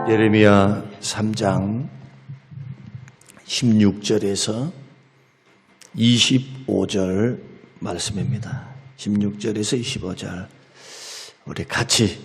예레미야 3장 16절에서 25절 말씀입니다. 16절에서 25절 우리 같이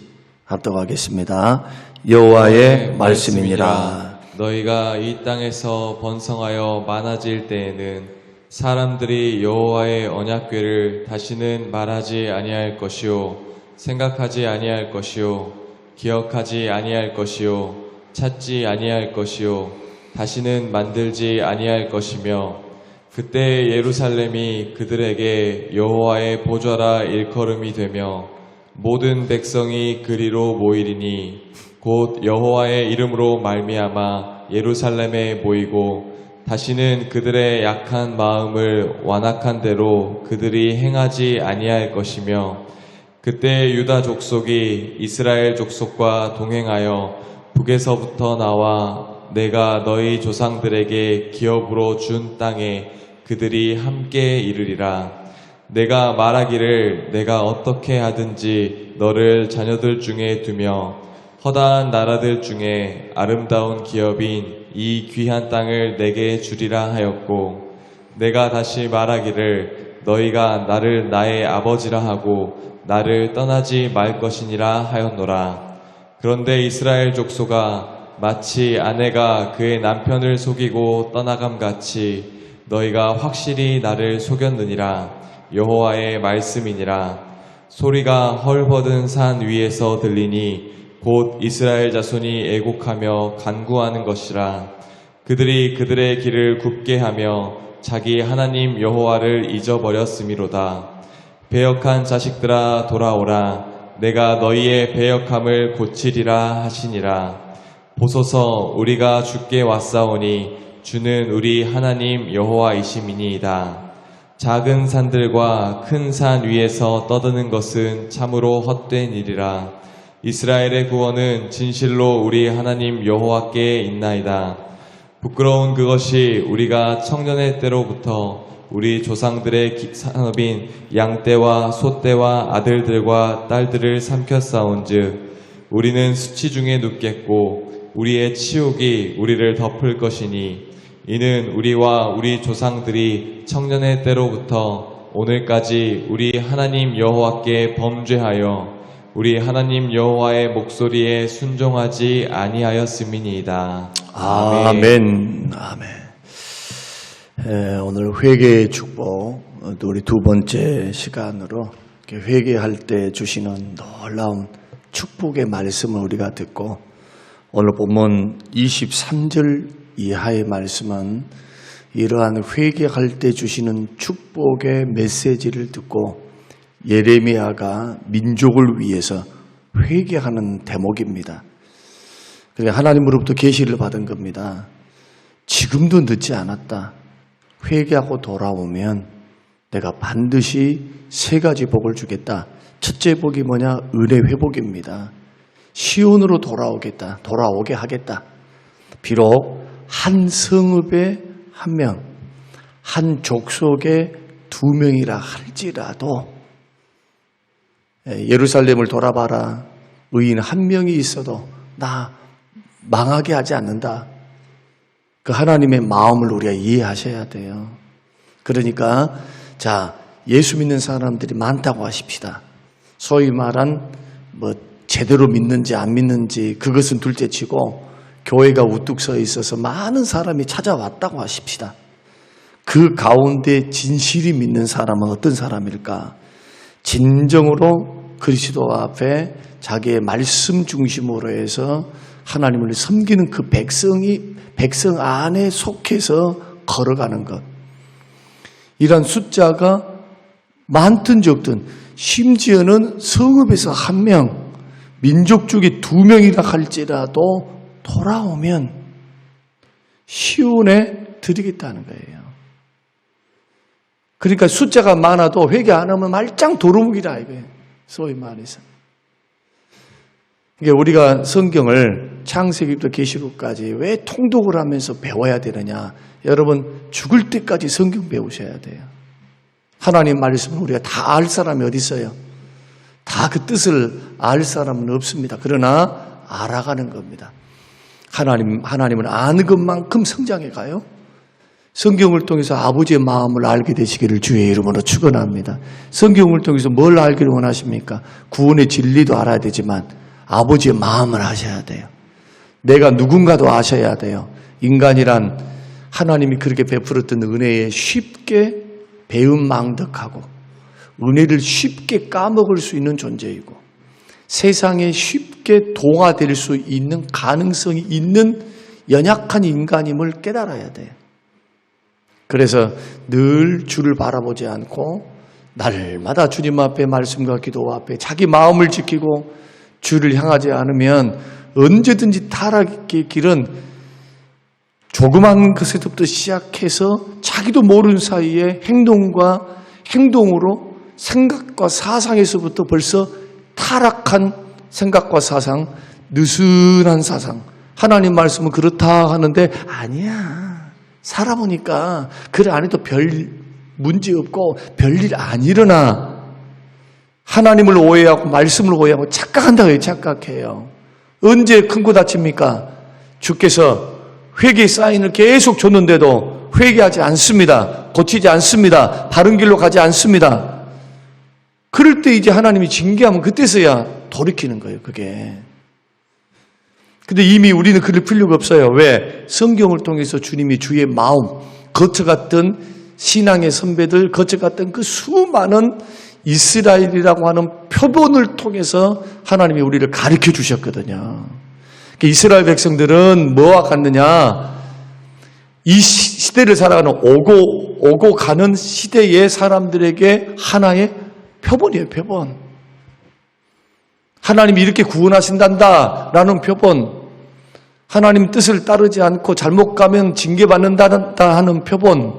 합독하겠습니다. 여호와의 말씀이니라. 너희가 이 땅에서 번성하여 많아질 때에는 사람들이 여호와의 언약궤를 다시는 말하지 아니할 것이요 생각하지 아니할 것이요 기억하지 아니할 것이요 찾지 아니할 것이요 다시는 만들지 아니할 것이며 그때 예루살렘이 그들에게 여호와의 보좌라 일컬음이 되며 모든 백성이 그리로 모이리니 곧 여호와의 이름으로 말미암아 예루살렘에 모이고 다시는 그들의 약한 마음을 완악한 대로 그들이 행하지 아니할 것이며 그때 유다 족속이 이스라엘 족속과 동행하여 북에서부터 나와 내가 너희 조상들에게 기업으로 준 땅에 그들이 함께 이르리라. 내가 말하기를 내가 어떻게 하든지 너를 자녀들 중에 두며 허다한 나라들 중에 아름다운 기업인 이 귀한 땅을 내게 주리라 하였고 내가 다시 말하기를 너희가 나를 나의 아버지라 하고 나를 떠나지 말 것이니라 하였노라. 그런데 이스라엘 족속아 마치 아내가 그의 남편을 속이고 떠나감 같이 너희가 확실히 나를 속였느니라. 여호와의 말씀이니라. 소리가 헐벗은 산 위에서 들리니 곧 이스라엘 자손이 애곡하며 간구하는 것이라. 그들이 그들의 길을 굽게 하며 자기 하나님 여호와를 잊어버렸음이로다. 배역한 자식들아 돌아오라. 내가 너희의 배역함을 고치리라 하시니라. 보소서 우리가 주께 왔사오니 주는 우리 하나님 여호와이심이니이다. 작은 산들과 큰 산 위에서 떠드는 것은 참으로 헛된 일이라. 이스라엘의 구원은 진실로 우리 하나님 여호와께 있나이다. 부끄러운 그것이 우리가 청년의 때로부터 우리 조상들의 산업인 양떼와 소떼와 아들들과 딸들을 삼켰사온즉 우리는 수치 중에 눕겠고 우리의 치욕이 우리를 덮을 것이니 이는 우리와 우리 조상들이 청년의 때로부터 오늘까지 우리 하나님 여호와께 범죄하여 우리 하나님 여호와의 목소리에 순종하지 아니하였음이니이다. 아멘. 아멘. 오늘 회개의 축복, 우리 두 번째 시간으로 회개할 때 주시는 놀라운 축복의 말씀을 우리가 듣고 오늘 본문 23절 이하의 말씀은 이러한 회개할 때 주시는 축복의 메시지를 듣고 예레미야가 민족을 위해서 회개하는 대목입니다. 그러니까 하나님으로부터 계시를 받은 겁니다. 지금도 늦지 않았다. 회개하고 돌아오면 내가 반드시 세 가지 복을 주겠다. 첫째 복이 뭐냐? 은혜 회복입니다. 시온으로 돌아오게 하겠다. 비록 한 성읍에 한 명, 한 족속에 두 명이라 할지라도 예루살렘을 돌아봐라. 의인 한 명이 있어도 나 망하게 하지 않는다. 그 하나님의 마음을 우리가 이해하셔야 돼요. 그러니까 예수 믿는 사람들이 많다고 하십시다. 소위 말한 제대로 믿는지 안 믿는지 그것은 둘째치고 교회가 우뚝 서 있어서 많은 사람이 찾아왔다고 하십시다. 그 가운데 진실이 믿는 사람은 어떤 사람일까? 진정으로 그리스도 앞에 자기의 말씀 중심으로 해서 하나님을 섬기는 그 백성 안에 속해서 걸어가는 것. 이런 숫자가 많든 적든 심지어는 성읍에서 한 명, 민족 중에 두 명이라 할지라도 돌아오면 시온에 드리겠다는 거예요. 그러니까 숫자가 많아도 회개 안 하면 말짱 도루묵이라 이거예요. 소위 말해서. 그러니까 우리가 성경을 창세기부터 계시록까지 왜 통독을 하면서 배워야 되느냐? 여러분 죽을 때까지 성경 배우셔야 돼요. 하나님 말씀을 우리가 다 알 사람이 어디 있어요? 다 그 뜻을 알 사람은 없습니다. 그러나 알아가는 겁니다. 하나님을 아는 것만큼 성장해 가요. 성경을 통해서 아버지의 마음을 알게 되시기를 주의 이름으로 축원합니다. 성경을 통해서 뭘 알기를 원하십니까? 구원의 진리도 알아야 되지만 아버지의 마음을 아셔야 돼요. 내가 누군가도 아셔야 돼요. 인간이란 하나님이 그렇게 베풀었던 은혜에 쉽게 배은망덕하고 은혜를 쉽게 까먹을 수 있는 존재이고 세상에 쉽게 동화될 수 있는 가능성이 있는 연약한 인간임을 깨달아야 돼요. 그래서 늘 주를 바라보지 않고 날마다 주님 앞에 말씀과 기도 앞에 자기 마음을 지키고 주를 향하지 않으면 언제든지 타락의 길은 조그만 것에서부터 시작해서 자기도 모르는 사이에 행동으로 생각과 사상에서부터 벌써 타락한 생각과 사상, 느슨한 사상. 하나님 말씀은 그렇다 하는데 아니야. 살아보니까 그래 안 해도 별 문제 없고 별일 안 일어나. 하나님을 오해하고 말씀을 오해하고 착각한다고 해요. 착각해요. 언제 큰 거 다칩니까? 주께서 회개 사인을 계속 줬는데도 회개하지 않습니다. 고치지 않습니다. 바른 길로 가지 않습니다. 그럴 때 이제 하나님이 징계하면 그때서야 돌이키는 거예요. 그게. 근데 이미 우리는 그럴 필요가 없어요. 왜? 성경을 통해서 주님이 주의 마음, 거쳐갔던 신앙의 선배들, 거쳐갔던 그 수많은 이스라엘이라고 하는 표본을 통해서 하나님이 우리를 가르쳐 주셨거든요. 이스라엘 백성들은 뭐와 같느냐? 이 시대를 살아가는 오고 가는 시대의 사람들에게 하나의 표본이에요. 표본. 하나님이 이렇게 구원하신단다라는 표본. 하나님 뜻을 따르지 않고 잘못 가면 징계받는다 하는 표본.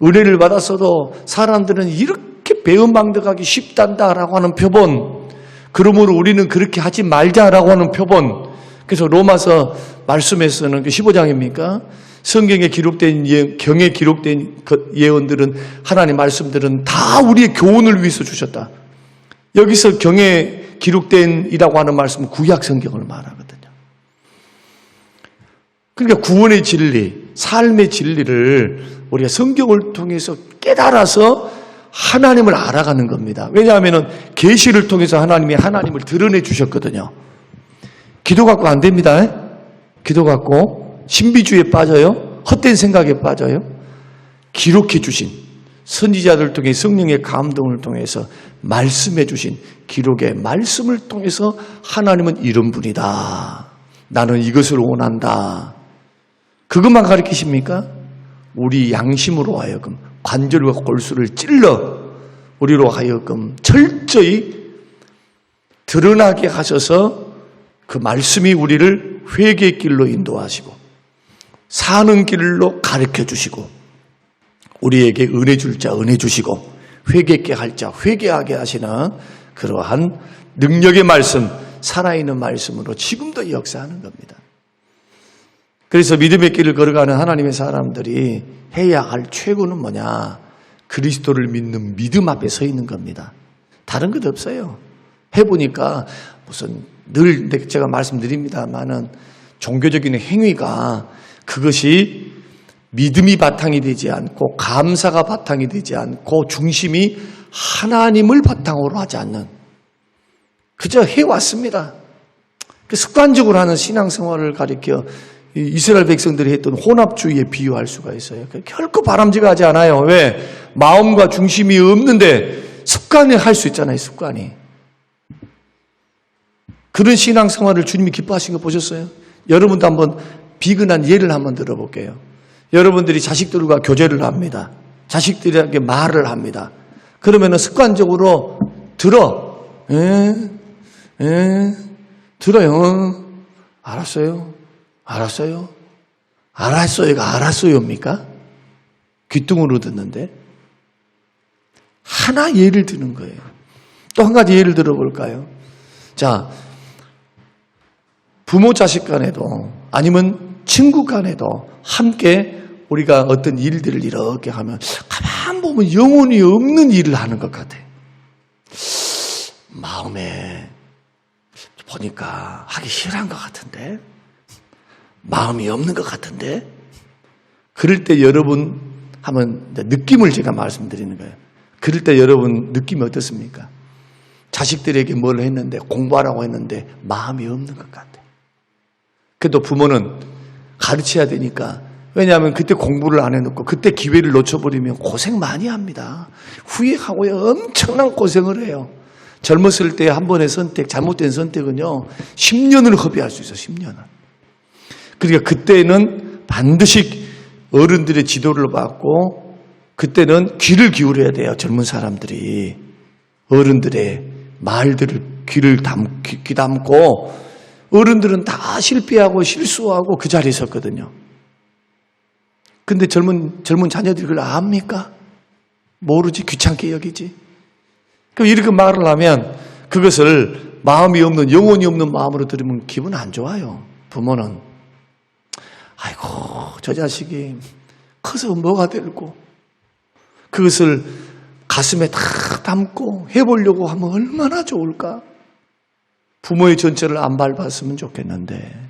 은혜를 받았어도 사람들은 이렇게 배은망덕하기 쉽단다라고 하는 표본. 그러므로 우리는 그렇게 하지 말자라고 하는 표본. 그래서 로마서 말씀에서는 15장입니까? 성경에 기록된 경에 기록된 예언들은 하나님 말씀들은 다 우리의 교훈을 위해서 주셨다. 여기서 경에 기록된이라고 하는 말씀은 구약 성경을 말하거든요. 그러니까 구원의 진리, 삶의 진리를 우리가 성경을 통해서 깨달아서 하나님을 알아가는 겁니다. 왜냐하면 계시를 통해서 하나님이 하나님을 드러내 주셨거든요. 기도 갖고 안 됩니다. 기도 갖고 신비주의에 빠져요. 헛된 생각에 빠져요. 기록해 주신 선지자들 통해 성령의 감동을 통해서 말씀해 주신 기록의 말씀을 통해서 하나님은 이런 분이다. 나는 이것을 원한다. 그것만 가르치십니까? 우리 양심으로 하여금 관절과 골수를 찔러 우리로 하여금 철저히 드러나게 하셔서 그 말씀이 우리를 회개의 길로 인도하시고 사는 길로 가르쳐 주시고 우리에게 은혜 줄 자 은혜 주시고 회개케 할 자 회개하게 하시는 그러한 능력의 말씀, 살아있는 말씀으로 지금도 역사하는 겁니다. 그래서 믿음의 길을 걸어가는 하나님의 사람들이 해야 할 최고는 뭐냐? 그리스도를 믿는 믿음 앞에 서 있는 겁니다. 다른 것 없어요. 해보니까 무슨 늘 제가 말씀드립니다만은 종교적인 행위가 그것이 믿음이 바탕이 되지 않고 감사가 바탕이 되지 않고 중심이 하나님을 바탕으로 하지 않는 그저 해왔습니다. 습관적으로 하는 신앙생활을 가리켜 이스라엘 백성들이 했던 혼합주의에 비유할 수가 있어요. 결코 바람직하지 않아요. 왜? 마음과 중심이 없는데 습관을 할 수 있잖아요. 습관이. 그런 신앙생활을 주님이 기뻐하신 거 보셨어요? 여러분도 한번 비근한 예를 한번 들어볼게요. 여러분들이 자식들과 교제를 합니다. 자식들에게 말을 합니다. 그러면 습관적으로 들어. 들어요. 알았어요. 알았어요. 알았어요가 알았어요입니까? 귀뚱으로 듣는데. 하나 예를 드는 거예요. 또 한 가지 예를 들어볼까요? 자, 부모 자식 간에도 아니면 친구 간에도 함께 우리가 어떤 일들을 이렇게 하면 가만 보면 영혼이 없는 일을 하는 것 같아. 마음에 보니까 하기 싫어한 것 같은데 마음이 없는 것 같은데? 그럴 때 여러분 하면 느낌을 제가 말씀드리는 거예요. 그럴 때 여러분 느낌이 어떻습니까? 자식들에게 뭘 했는데, 공부하라고 했는데 마음이 없는 것 같아요. 그래도 부모는 가르쳐야 되니까, 왜냐하면 그때 공부를 안 해놓고 그때 기회를 놓쳐버리면 고생 많이 합니다. 후회하고요, 엄청난 고생을 해요. 젊었을 때 한 번의 선택, 잘못된 선택은요 10년을 허비할 수 있어요. 10년을. 그러니까 그때는 반드시 어른들의 지도를 받고, 그때는 귀를 기울여야 돼요. 젊은 사람들이 어른들의 말들을 귀 담고, 어른들은 다 실패하고 실수하고 그 자리에 섰거든요. 근데 젊은 자녀들이 그걸 압니까? 모르지, 귀찮게 여기지. 그럼 이렇게 말을 하면 그것을 마음이 없는, 영혼이 없는 마음으로 들으면 기분 안 좋아요. 부모는 아이고 저 자식이 커서 뭐가 될고, 그것을 가슴에 다 담고 해보려고 하면 얼마나 좋을까. 부모의 전체를 안 밟았으면 좋겠는데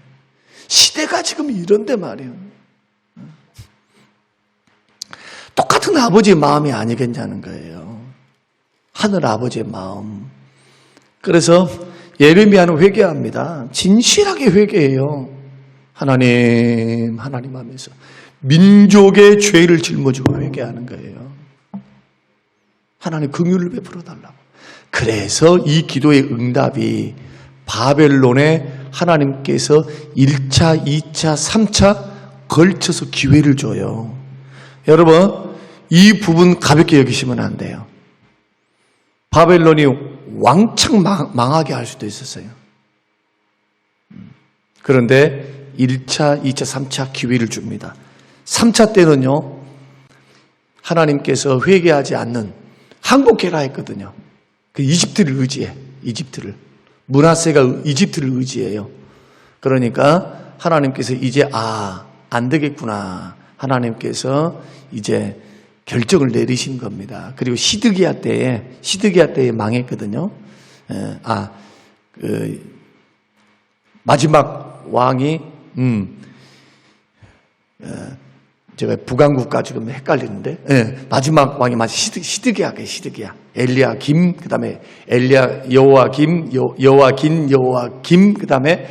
시대가 지금 이런데 말이에요. 똑같은 아버지의 마음이 아니겠냐는 거예요. 하늘 아버지의 마음. 그래서 예레미야는 회개합니다. 진실하게 회개해요. 하나님 하면서 민족의 죄를 짊어지고 회개하는 거예요. 하나님 긍휼을 베풀어 달라고. 그래서 이 기도의 응답이 바벨론에 하나님께서 1차, 2차, 3차 걸쳐서 기회를 줘요. 여러분, 이 부분 가볍게 여기시면 안 돼요. 바벨론이 왕창 망하게 할 수도 있었어요. 그런데 1차, 2차, 3차 기회를 줍니다. 3차 때는요, 하나님께서 회개하지 않는, 항복해라 했거든요. 그 이집트를 의지해. 이집트를. 므낫세가 이집트를 의지해요. 그러니까 하나님께서 이제 안 되겠구나. 하나님께서 이제 결정을 내리신 겁니다. 그리고 시드기야 때에 망했거든요. 마지막 왕이 제가 북왕국가 지금 헷갈리는데, 마지막 왕이 시드기야. 엘리야김, 그다음에 여호와김, 그다음에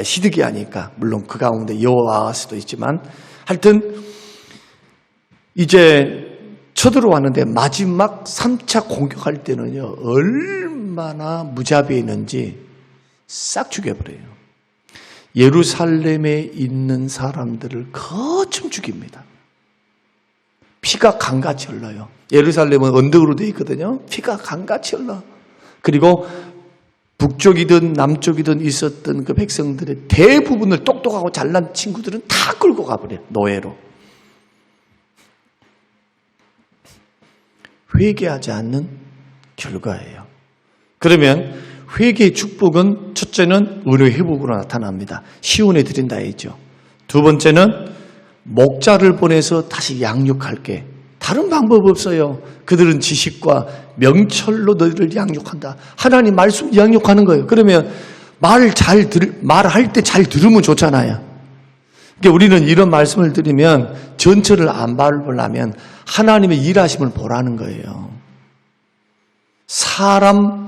시드기야니까 물론 그 가운데 여호와스도 있지만, 하여튼 이제 쳐들어왔는데 마지막 3차 공격할 때는요 얼마나 무자비했는지 싹 죽여버려요. 예루살렘에 있는 사람들을 거점 죽입니다. 피가 강같이 흘러요. 예루살렘은 언덕으로 되어 있거든요. 피가 강같이 흘러. 그리고 북쪽이든 남쪽이든 있었던 그 백성들의 대부분을, 똑똑하고 잘난 친구들은 다 끌고 가버려요. 노예로. 회개하지 않는 결과예요. 그러면 회개의 축복은, 첫째는 의로의 회복으로 나타납니다. 시온에 드린다 했죠. 두 번째는 목자를 보내서 다시 양육할게. 다른 방법 없어요. 그들은 지식과 명철로 너희를 양육한다. 하나님 말씀 양육하는 거예요. 그러면 말할 때 잘 들으면 좋잖아요. 그러니까 우리는 이런 말씀을 드리면 전철을 안 밟으려면 하나님의 일하심을 보라는 거예요. 사람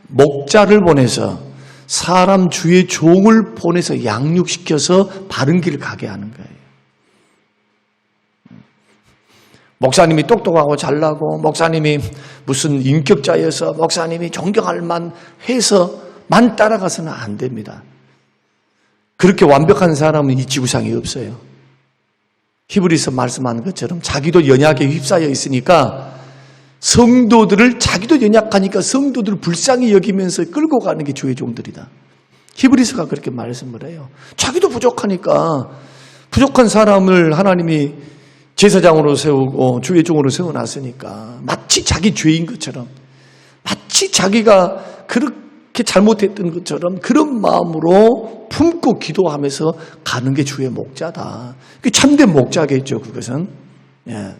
목자를 보내서, 사람 주의 종을 보내서 양육시켜서 바른 길을 가게 하는 거예요. 목사님이 똑똑하고 잘나고, 목사님이 무슨 인격자여서, 목사님이 존경할 만해서만 따라가서는 안 됩니다. 그렇게 완벽한 사람은 이 지구상에 없어요. 히브리서 말씀하는 것처럼 자기도 연약에 휩싸여 있으니까 자기도 연약하니까 성도들을 불쌍히 여기면서 끌고 가는 게 주의 종들이다. 히브리서가 그렇게 말씀을 해요. 자기도 부족하니까, 부족한 사람을 하나님이 제사장으로 세우고 주의 종으로 세워놨으니까 마치 자기 죄인 것처럼, 마치 자기가 그렇게 잘못했던 것처럼 그런 마음으로 품고 기도하면서 가는 게 주의 목자다. 그게 참된 목자겠죠, 그것은. 예.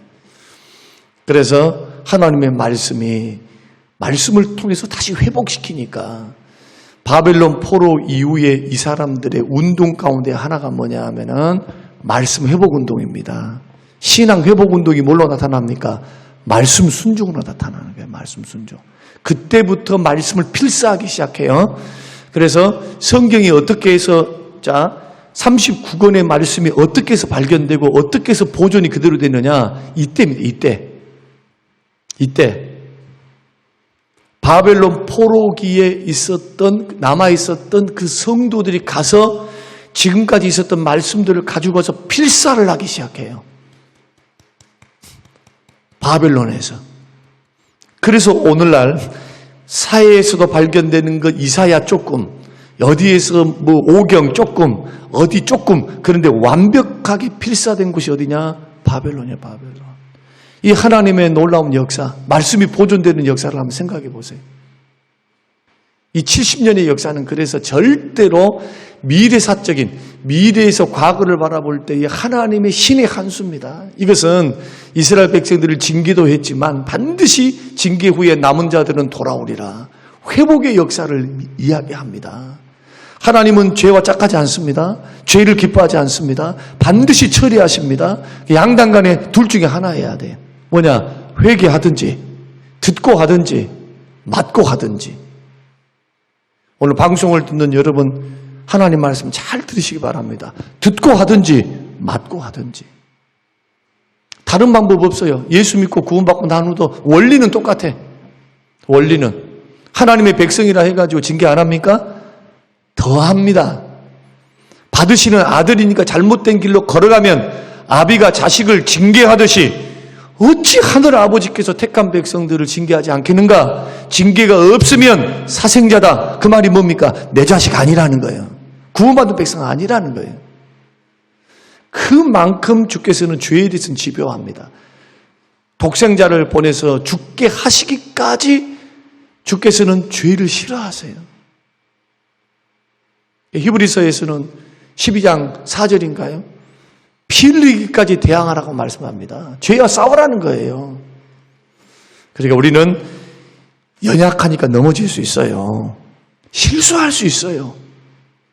그래서 하나님의 말씀을 통해서 다시 회복시키니까 바벨론 포로 이후에 이 사람들의 운동 가운데 하나가 뭐냐 하면은 말씀 회복 운동입니다. 신앙 회복 운동이 뭘로 나타납니까? 말씀 순종으로 나타나는 거예요. 말씀 순종. 그때부터 말씀을 필사하기 시작해요. 그래서 성경이 어떻게 해서 39권의 말씀이 어떻게 해서 발견되고 어떻게 해서 보존이 그대로 되느냐, 이때입니다. 이때 바벨론 포로기에 남아있었던 그 성도들이 가서 지금까지 있었던 말씀들을 가지고 와서 필사를 하기 시작해요. 바벨론에서. 그래서 오늘날 사회에서도 발견되는 것 이사야 조금, 어디에서 뭐 오경 조금, 어디 조금, 그런데 완벽하게 필사된 곳이 어디냐? 바벨론이에요, 바벨론. 이 하나님의 놀라운 역사, 말씀이 보존되는 역사를 한번 생각해 보세요. 이 70년의 역사는 그래서 절대로 미래사적인, 미래에서 과거를 바라볼 때의 하나님의 신의 한 수입니다. 이것은 이스라엘 백성들을 징계도 했지만 반드시 징계 후에 남은 자들은 돌아오리라. 회복의 역사를 이야기합니다. 하나님은 죄와 짝하지 않습니다. 죄를 기뻐하지 않습니다. 반드시 처리하십니다. 양당 간에 둘 중에 하나여야 돼요. 뭐냐? 회개하든지, 듣고 하든지, 맞고 하든지. 오늘 방송을 듣는 여러분, 하나님 말씀 잘 들으시기 바랍니다. 듣고 하든지, 맞고 하든지. 다른 방법 없어요. 예수 믿고 구원받고 난 후도 원리는 똑같아. 원리는. 하나님의 백성이라 해가지고 징계 안 합니까? 더 합니다. 받으시는 아들이니까 잘못된 길로 걸어가면 아비가 자식을 징계하듯이 어찌 하늘 아버지께서 택한 백성들을 징계하지 않겠는가? 징계가 없으면 사생자다. 그 말이 뭡니까? 내 자식 아니라는 거예요. 구원받은 백성 아니라는 거예요. 그만큼 주께서는 죄에 대해서는 집요합니다. 독생자를 보내서 죽게 하시기까지 주께서는 죄를 싫어하세요. 히브리서에서는 12장 4절인가요? 피 흘리기까지 대항하라고 말씀합니다. 죄와 싸우라는 거예요. 그러니까 우리는 연약하니까 넘어질 수 있어요. 실수할 수 있어요.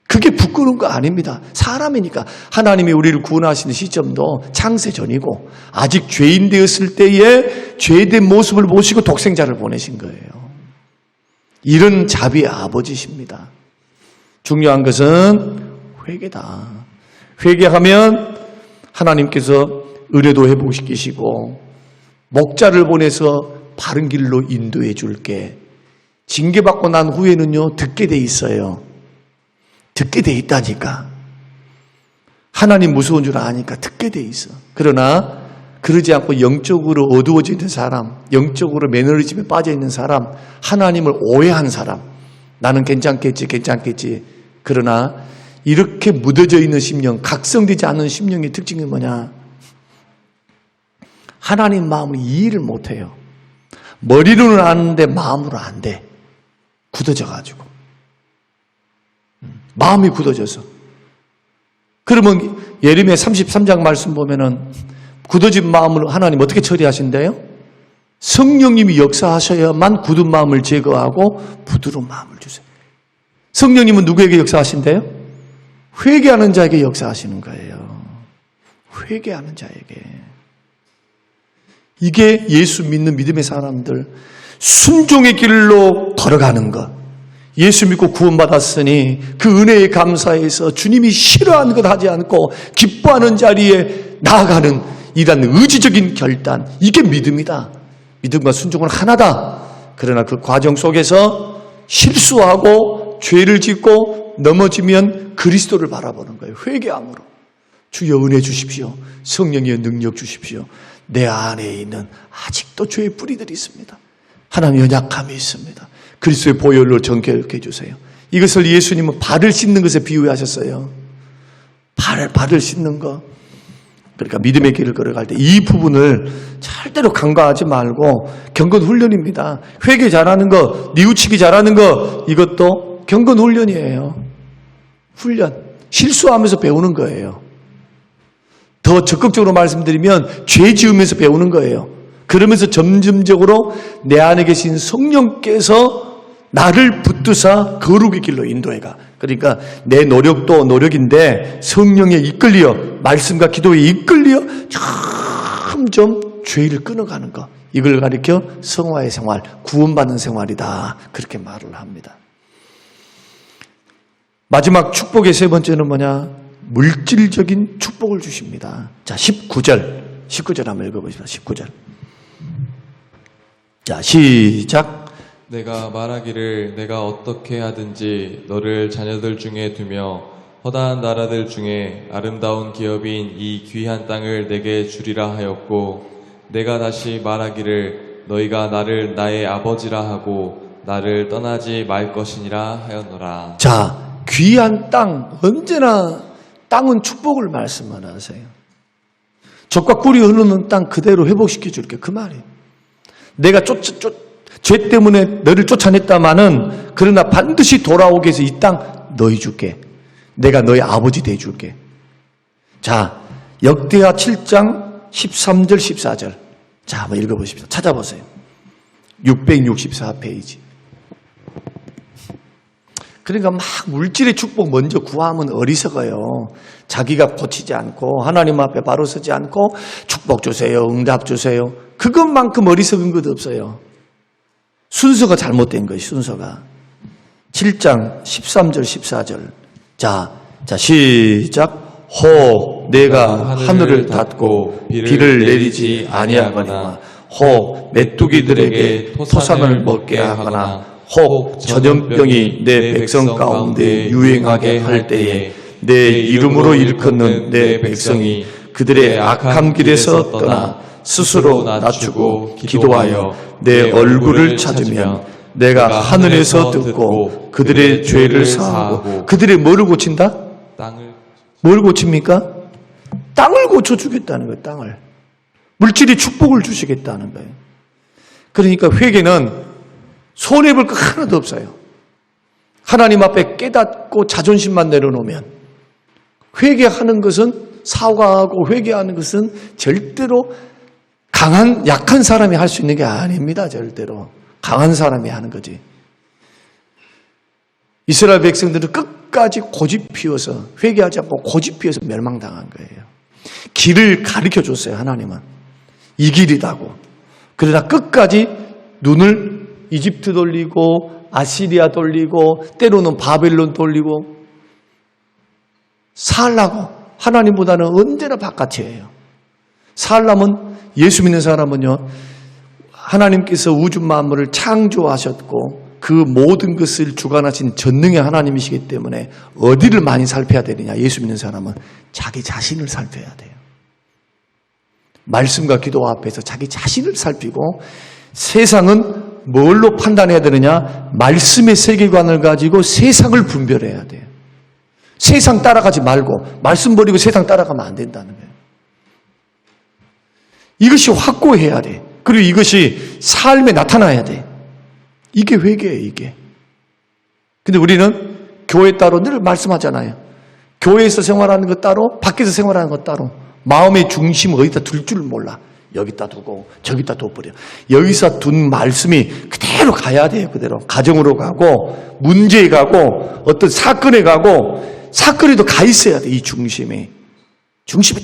그게 부끄러운 거 아닙니다. 사람이니까. 하나님이 우리를 구원하시는 시점도 창세 전이고 아직 죄인 되었을 때에 죄된 모습을 보시고 독생자를 보내신 거예요. 이런 자비의 아버지십니다. 중요한 것은 회개다. 회개하면 하나님께서 은혜도 회복시키시고 목자를 보내서 바른 길로 인도해 줄게. 징계받고 난 후에는요, 듣게 돼 있어요. 듣게 돼 있다니까. 하나님 무서운 줄 아니까 듣게 돼 있어. 그러나 그러지 않고 영적으로 어두워져 있는 사람, 영적으로 매너리즘에 빠져 있는 사람, 하나님을 오해한 사람, 나는 괜찮겠지. 그러나 이렇게 묻어져 있는 심령, 각성되지 않는 심령의 특징이 뭐냐? 하나님 마음을 이해를 못해요. 머리로는 아는데 마음으로 안 돼. 굳어져가지고. 마음이 굳어져서. 그러면 예레미야 33장 말씀 보면은 굳어진 마음을 하나님 어떻게 처리하신대요? 성령님이 역사하셔야만 굳은 마음을 제거하고 부드러운 마음을 주세요. 성령님은 누구에게 역사하신대요? 회개하는 자에게 역사하시는 거예요. 회개하는 자에게. 이게 예수 믿는 믿음의 사람들 순종의 길로 걸어가는 것. 예수 믿고 구원받았으니 그 은혜에 감사해서 주님이 싫어하는 것 하지 않고 기뻐하는 자리에 나아가는 이런 의지적인 결단. 이게 믿음이다. 믿음과 순종은 하나다. 그러나 그 과정 속에서 실수하고 죄를 짓고 넘어지면 그리스도를 바라보는 거예요. 회개함으로. 주여 은혜 주십시오. 성령의 능력 주십시오. 내 안에 있는 아직도 죄의 뿌리들이 있습니다. 하나님 연약함이 있습니다. 그리스도의 보혈로 정결케 해주세요. 이것을 예수님은 발을 씻는 것에 비유하셨어요. 발을 씻는 것. 그러니까 믿음의 길을 걸어갈 때 이 부분을 절대로 간과하지 말고 경건 훈련입니다. 회개 잘하는 거, 뉘우치기 잘하는 거 이것도 경건 훈련이에요. 훈련. 실수하면서 배우는 거예요. 더 적극적으로 말씀드리면 죄 지으면서 배우는 거예요. 그러면서 점점적으로 내 안에 계신 성령께서 나를 붙드사 거룩의 길로 인도해가. 그러니까 내 노력도 노력인데 성령에 이끌려, 말씀과 기도에 이끌려 점점 죄를 끊어가는 것. 이걸 가리켜 성화의 생활, 구원받는 생활이다. 그렇게 말을 합니다. 마지막 축복의 세 번째는 뭐냐? 물질적인 축복을 주십니다. 자, 19절 한번 읽어보시죠. 19절. 자, 시작. 내가 말하기를 내가 어떻게 하든지 너를 자녀들 중에 두며 허다한 나라들 중에 아름다운 기업인 이 귀한 땅을 내게 주리라 하였고 내가 다시 말하기를 너희가 나를 나의 아버지라 하고 나를 떠나지 말 것이니라 하였노라. 자, 귀한 땅, 언제나 땅은 축복을 말씀만 하세요. 젖과 꿀이 흐르는 땅 그대로 회복시켜 줄게. 그 말이에요. 내가 죄 때문에 너를 쫓아냈다마는 그러나 반드시 돌아오게 해서 이 땅 너희 줄게. 내가 너희 아버지 돼 줄게. 자, 역대하 7장 13절 14절. 자, 한번 읽어보십시오. 찾아보세요. 664페이지. 그러니까 막 물질의 축복 먼저 구하면 어리석어요. 자기가 고치지 않고 하나님 앞에 바로 서지 않고 축복 주세요, 응답 주세요. 그것만큼 어리석은 것 없어요. 순서가 잘못된 거예요. 순서가. 7장 13절 14절. 자 시작. 혹 내가 하늘을 닫고 비를 내리지 아니하거나 혹 메뚜기들에게 토산을 먹게 하거나 혹 전염병이 내 백성 가운데 유행하게 할 때에 내 이름으로 일컫는 내 백성이 그들의 악한 길에서 떠나 스스로 낮추고 기도하여 내 얼굴을 찾으면 내가 하늘에서 듣고 그들의 죄를 사하고. 그들의 뭐를 고친다? 땅을. 뭘 고칩니까? 땅을 고쳐주겠다는 거예요. 땅을. 물질이 축복을 주시겠다는 거예요. 그러니까 회개는 손해볼 거 하나도 없어요. 하나님 앞에 깨닫고 자존심만 내려놓으면, 회개하는 것은, 사과하고 회개하는 것은 절대로 약한 사람이 할 수 있는 게 아닙니다. 절대로. 강한 사람이 하는 거지. 이스라엘 백성들은 끝까지 고집 피워서, 회개하지 않고 고집 피워서 멸망당한 거예요. 길을 가르쳐 줬어요. 하나님은. 이 길이라고. 그러나 끝까지 눈을 이집트 돌리고 아시리아 돌리고 때로는 바벨론 돌리고 살라고. 하나님보다는 언제나 바깥이에요. 살라면, 예수 믿는 사람은요, 하나님께서 우주 만물을 창조하셨고 그 모든 것을 주관하신 전능의 하나님이시기 때문에 어디를 많이 살펴야 되느냐? 예수 믿는 사람은 자기 자신을 살펴야 돼요. 말씀과 기도 앞에서 자기 자신을 살피고, 세상은 뭘로 판단해야 되느냐? 말씀의 세계관을 가지고 세상을 분별해야 돼요. 세상 따라가지 말고 말씀 버리고 세상 따라가면 안 된다는 거예요. 이것이 확고해야 돼. 그리고 이것이 삶에 나타나야 돼. 이게 회개예요, 이게. 근데 우리는 교회 따로 늘 말씀하잖아요. 교회에서 생활하는 것 따로, 밖에서 생활하는 것 따로. 마음의 중심 어디다 둘 줄 몰라. 여기다 두고 저기다 둬버려. 여기서 둔 말씀이 그대로 가야 돼요. 그대로. 가정으로 가고, 문제에 가고, 어떤 사건에 가고, 사건에도 가 있어야 돼. 이 중심이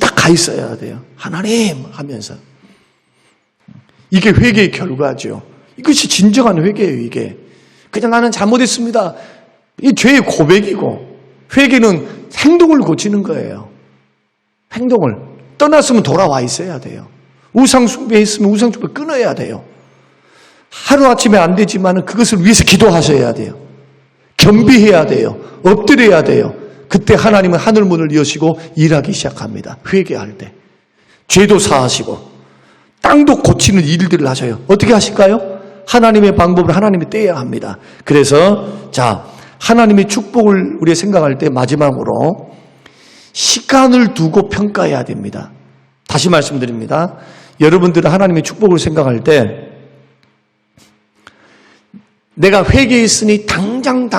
딱 가 있어야 돼요. 하나님 하면서. 이게 회개의 결과죠. 이것이 진정한 회개예요. 이게 그냥 나는 잘못했습니다, 이 죄의 고백이고, 회개는 행동을 고치는 거예요. 행동을. 떠났으면 돌아와 있어야 돼요. 우상 숭배했으면 우상 숭배 끊어야 돼요. 하루아침에 안 되지만 그것을 위해서 기도하셔야 돼요. 겸비해야 돼요. 엎드려야 돼요. 그때 하나님은 하늘문을 여시고 일하기 시작합니다. 회개할 때. 죄도 사하시고 땅도 고치는 일들을 하셔요. 어떻게 하실까요? 하나님의 방법을 하나님이 떼야 합니다. 그래서 하나님의 축복을 우리가 생각할 때 마지막으로 시간을 두고 평가해야 됩니다. 다시 말씀드립니다. 여러분들은 하나님의 축복을 생각할 때 내가 회개했으니 당장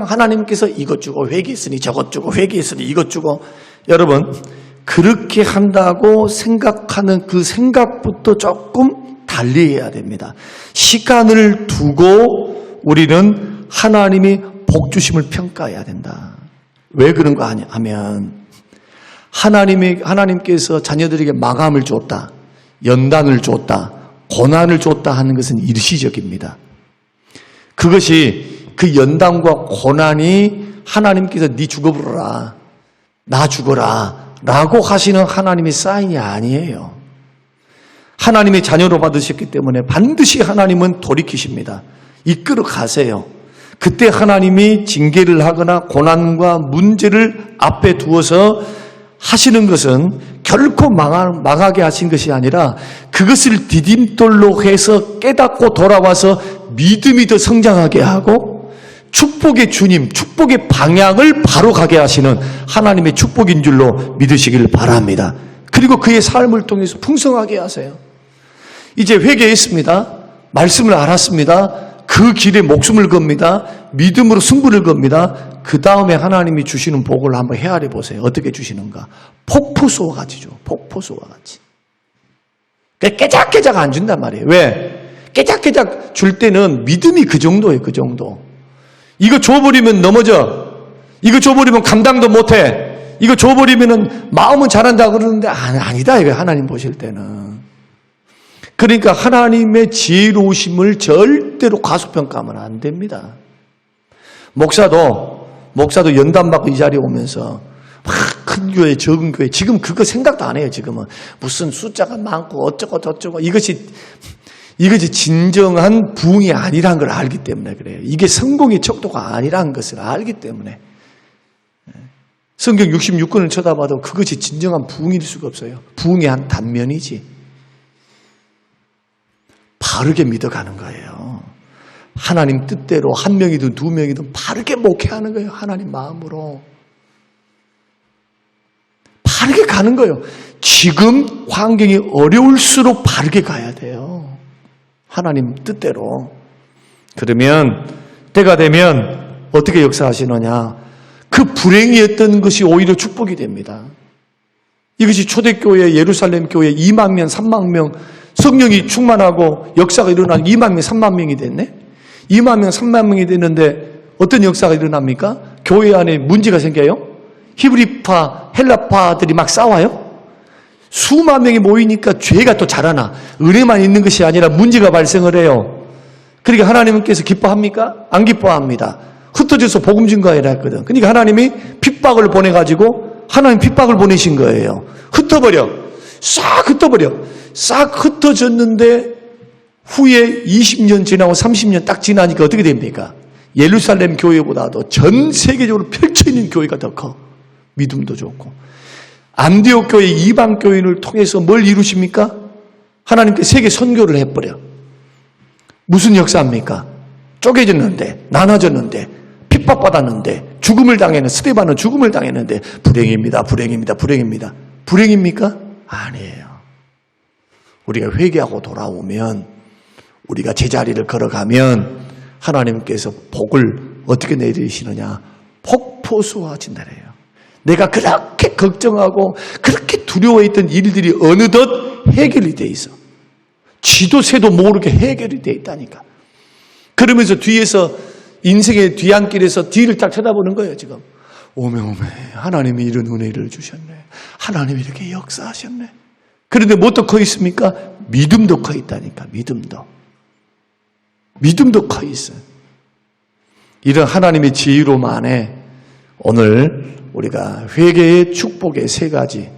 하나님께서 이것 주고, 회개했으니 저것 주고, 회개했으니 이것 주고, 여러분 그렇게 한다고 생각하는 그 생각부터 조금 달리 해야 됩니다. 시간을 두고 우리는 하나님이 복 주심을 평가해야 된다. 왜 그런 거 하면 하나님께서 자녀들에게 마감을 줬다, 연단을 줬다, 고난을 줬다 하는 것은 일시적입니다. 그것이 그 연단과 고난이 하나님께서 네 죽어버려라, 나 죽어라 라고 하시는 하나님의 사인이 아니에요. 하나님의 자녀로 받으셨기 때문에 반드시 하나님은 돌이키십니다. 이끌어 가세요. 그때 하나님이 징계를 하거나 고난과 문제를 앞에 두어서 하시는 것은 결코 망하게 하신 것이 아니라 그것을 디딤돌로 해서 깨닫고 돌아와서 믿음이 더 성장하게 하고 축복의 주님, 축복의 방향을 바로 가게 하시는 하나님의 축복인 줄로 믿으시길 바랍니다. 그리고 그의 삶을 통해서 풍성하게 하세요. 이제 회개했습니다. 말씀을 알았습니다. 그 길에 목숨을 겁니다. 믿음으로 승부를 겁니다. 그 다음에 하나님이 주시는 복을 한번 헤아려 보세요. 어떻게 주시는가? 폭포수와 같이 줘. 폭포수와 같이. 깨작깨작 안 준단 말이에요. 왜? 깨작깨작 줄 때는 믿음이 그 정도예요. 그 정도. 이거 줘버리면 넘어져. 이거 줘버리면 감당도 못해. 이거 줘버리면 마음은 잘한다 그러는데 아니다. 이거 하나님 보실 때는. 그러니까 하나님의 지혜로우심을 절대로 과소평가하면 안 됩니다. 목사도 연단받고 이 자리에 오면서 막 큰 교회, 적은 교회, 지금 그거 생각도 안 해요. 지금은 무슨 숫자가 많고 어쩌고 저쩌고 이것이 진정한 부흥이 아니라는 걸 알기 때문에 그래요. 이게 성공의 척도가 아니라는 것을 알기 때문에. 성경 66권을 쳐다봐도 그것이 진정한 부흥일 수가 없어요. 부흥의 한 단면이지. 바르게 믿어가는 거예요. 하나님 뜻대로 한 명이든 두 명이든 바르게 목회하는 거예요. 하나님 마음으로. 바르게 가는 거예요. 지금 환경이 어려울수록 바르게 가야 돼요. 하나님 뜻대로. 그러면 때가 되면 어떻게 역사하시느냐. 그 불행이었던 것이 오히려 축복이 됩니다. 이것이 초대교회 예루살렘 교회 2만 명, 3만 명 성령이 충만하고 역사가 일어나는 2만 명, 3만 명이 됐네. 2만 명, 3만 명이 됐는데 어떤 역사가 일어납니까? 교회 안에 문제가 생겨요. 히브리파, 헬라파들이 막 싸워요. 수만 명이 모이니까 죄가 또 자라나. 은혜만 있는 것이 아니라 문제가 발생을 해요. 그러니까 하나님께서 기뻐합니까? 안 기뻐합니다. 흩어져서 복음 증거해라 했거든. 그러니까 하나님이 핍박을 보내가지고 하나님 핍박을 보내신 거예요. 흩어버려. 싹 흩어버려. 싹 흩어졌는데 후에 20년 지나고 30년 딱 지나니까 어떻게 됩니까? 예루살렘 교회보다도 전 세계적으로 펼쳐있는 교회가 더 커. 믿음도 좋고. 안디옥 교회 이방 교인을 통해서 뭘 이루십니까? 하나님께 세계 선교를 해버려. 무슨 역사입니까? 쪼개졌는데, 나눠졌는데, 핍박받았는데, 죽음을 당했는, 스데반은 죽음을 당했는데, 불행입니다, 불행입니다, 불행입니다. 불행입니까? 아니에요. 우리가 회개하고 돌아오면, 우리가 제자리를 걸어가면, 하나님께서 복을 어떻게 내리시느냐? 폭포수화진다래요. 내가 그렇게 걱정하고 그렇게 두려워했던 일들이 어느덧 해결이 돼 있어. 지도 새도 모르게 해결이 돼 있다니까. 그러면서 뒤에서 인생의 뒤안길에서 뒤를 딱 쳐다보는 거예요. 지금 오메 하나님이 이런 은혜를 주셨네. 하나님이 이렇게 역사하셨네. 그런데 뭐 더 커 있습니까? 믿음도 커 있다니까. 믿음도 커 있어요. 이런 하나님의 지혜로만에 오늘 우리가 회개의 축복의 세 가지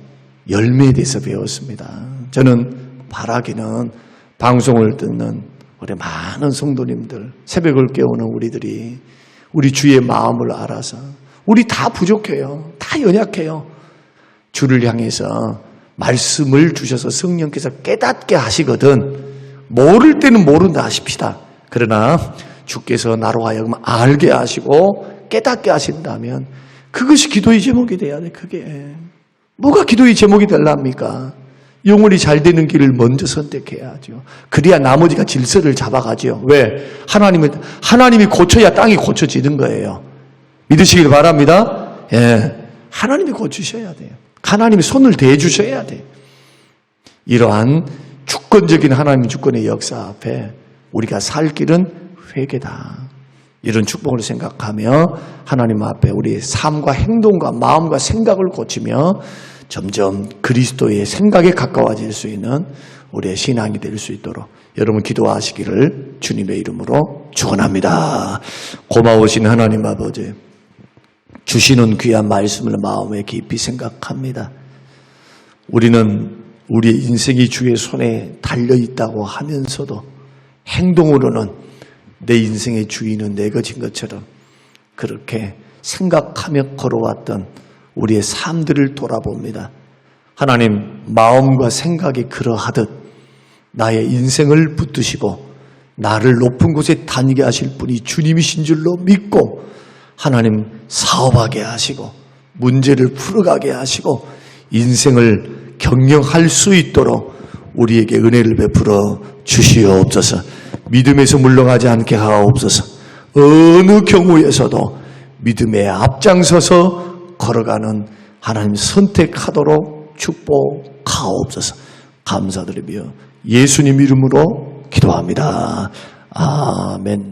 열매에 대해서 배웠습니다. 저는 바라기는 방송을 듣는 우리 많은 성도님들, 새벽을 깨우는 우리들이 우리 주의 마음을 알아서 우리 다 부족해요. 다 연약해요. 주를 향해서 말씀을 주셔서 성령께서 깨닫게 하시거든. 모를 때는 모른다 하십시다. 그러나 주께서 나로 하여금 알게 하시고 깨닫게 하신다면 그것이 기도의 제목이 돼야 돼. 그게 뭐가 기도의 제목이 되랍니까? 영혼이 잘 되는 길을 먼저 선택해야죠. 그래야 나머지가 질서를 잡아가죠. 왜? 하나님이 고쳐야 땅이 고쳐지는 거예요. 믿으시길 바랍니다. 예, 하나님이 고치셔야 돼요. 하나님이 손을 대주셔야 돼요. 이러한 주권적인 하나님의 주권의 역사 앞에 우리가 살 길은 회개다. 이런 축복을 생각하며 하나님 앞에 우리의 삶과 행동과 마음과 생각을 고치며 점점 그리스도의 생각에 가까워질 수 있는 우리의 신앙이 될 수 있도록 여러분 기도하시기를 주님의 이름으로 축원합니다. 고마우신 하나님 아버지, 주시는 귀한 말씀을 마음에 깊이 생각합니다. 우리는 우리의 인생이 주의 손에 달려있다고 하면서도 행동으로는 내 인생의 주인은 내 것인 것처럼 그렇게 생각하며 걸어왔던 우리의 삶들을 돌아봅니다. 하나님, 마음과 생각이 그러하듯 나의 인생을 붙드시고 나를 높은 곳에 다니게 하실 분이 주님이신 줄로 믿고 하나님 사업하게 하시고 문제를 풀어가게 하시고 인생을 경영할 수 있도록 우리에게 은혜를 베풀어 주시옵소서. 믿음에서 물러가지 않게 하옵소서. 어느 경우에서도 믿음에 앞장서서 걸어가는 하나님 선택하도록 축복하옵소서. 감사드리며 예수님 이름으로 기도합니다. 아멘.